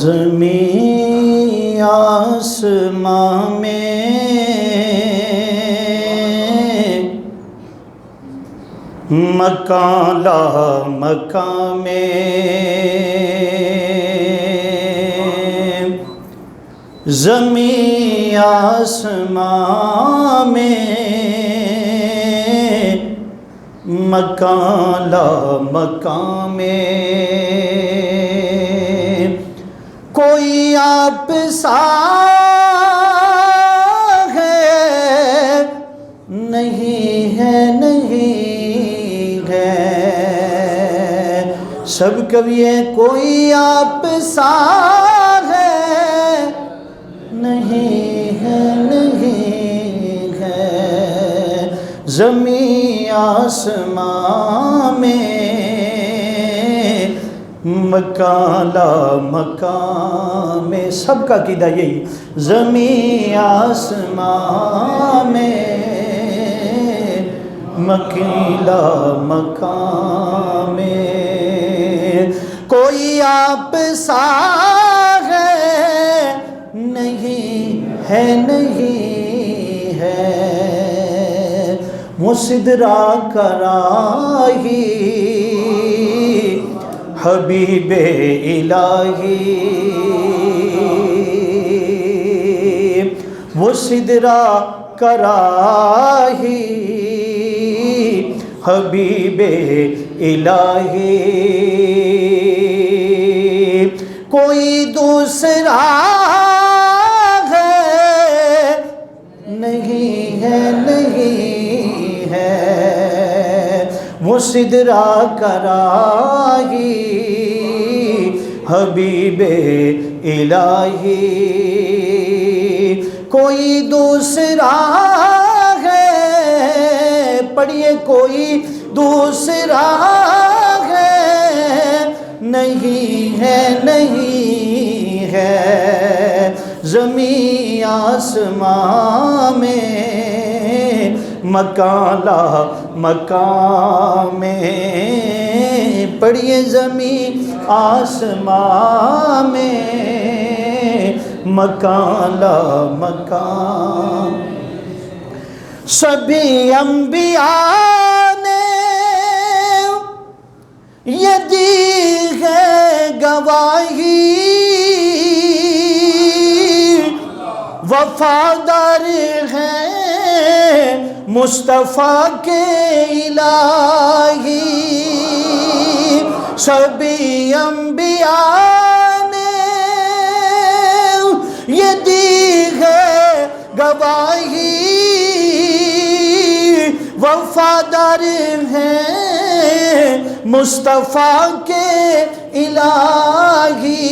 زمین آسمان میں مکان لا مکان میں، زمین آسمان میں مکان لا مکان میں، کوئی آپ سا ہے نہیں ہے نہیں ہے، سب کبھی ہے کوئی آپ سا ہے نہیں ہے نہیں ہے، زمین آسمان میں مکان لا مکان میں، سب کا عقیدہ یہی، زمین آسمان میں مکان لا مکان میں، کوئی آپ سا ہے نہیں ہے نہیں ہے، وہ سدرا کراہی حبیب الہی، وہ سدرا کراہی حبیب الہی، کوئی دوسرا ہے نہیں ہے نہیں ہے، وہ سدرا کراہی حبیب الہی، کوئی دوسرا ہے، پڑھیے کوئی دوسرا ہے نہیں ہے نہیں ہے، زمین آسمان میں مکان لا مکان میں، پڑھیے زمین آسمان میں مکان لا مکان، سبھی انبیاء نے یہ دی ہے گواہی، وفادار ہیں مصطفیٰ کے الہی، سبھی انبیاء نے یہ دی ہے گواہی، وفادار ہیں مصطفیٰ کے الہی،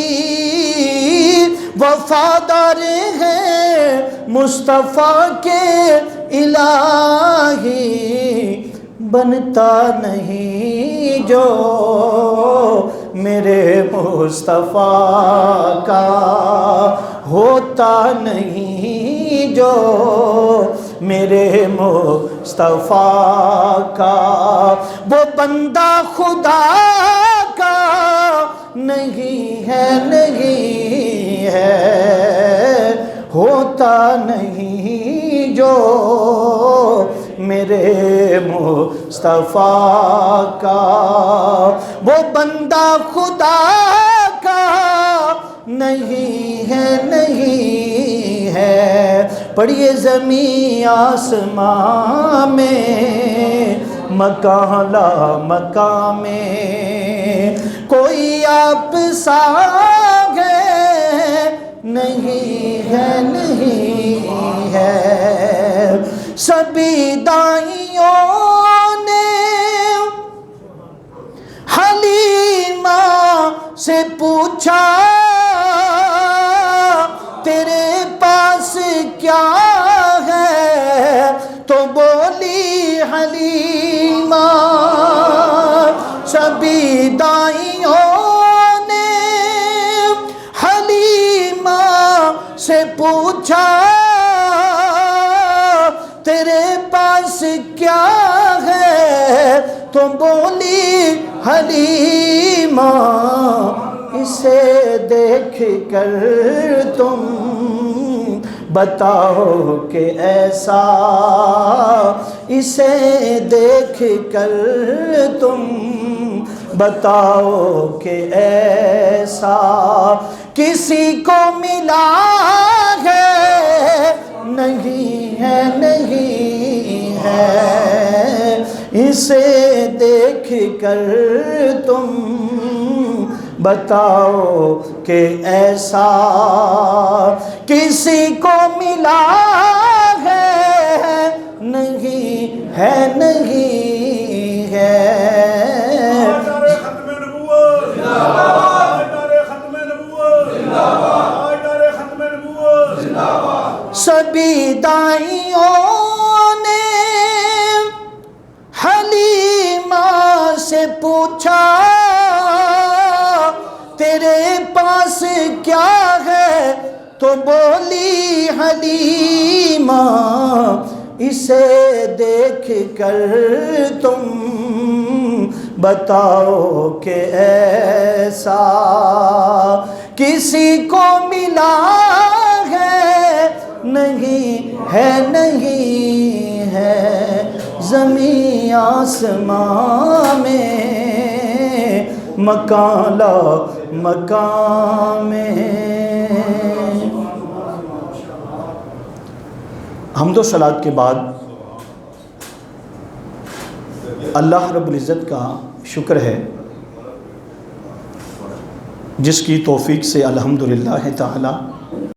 وفادار ہیں مصطفیٰ کے الہی، بنتا نہیں جو میرے مصطفیٰ کا، ہوتا نہیں جو میرے مصطفیٰ کا، وہ بندہ خدا کا نہیں ہے نہیں ہے، ہوتا نہیں جو میرے مصطفیٰ کا، وہ بندہ خدا کا نہیں ہے نہیں ہے، پڑھیے زمین آسمان میں مکان لا مکان میں، کوئی آپ سا ہے نہیں ہے نہیں ہے، سبھی دائیوں نے حلیمہ سے پوچھا تیرے پاس کیا ہے، تو بولی حلیمہ، سبھی دائیوں نے حلیمہ سے پوچھا تیرے پاس کیا ہے، تو بولی حلیمہ اسے دیکھ کر تم بتاؤ کہ ایسا، اسے دیکھ کر تم بتاؤ کہ ایسا کسی کو ملا ہے نہیں ہے، نہیں ہے، اسے دیکھ کر تم بتاؤ کہ ایسا کسی کو ملا ہے نہیں ہے، نہیں ہے۔ سبھی دائیوں نے حلیمہ سے پوچھا تیرے پاس کیا ہے، تو بولی حلیمہ اسے دیکھ کر تم بتاؤ کہ ایسا کسی کو ملا ہے نہیں ہے، نہیں ہے۔ زمین آسمان میں مکان لا مکان میں۔ حمد و صلات کے بعد اللہ رب العزت کا شکر ہے جس کی توفیق سے الحمدللہ تعالی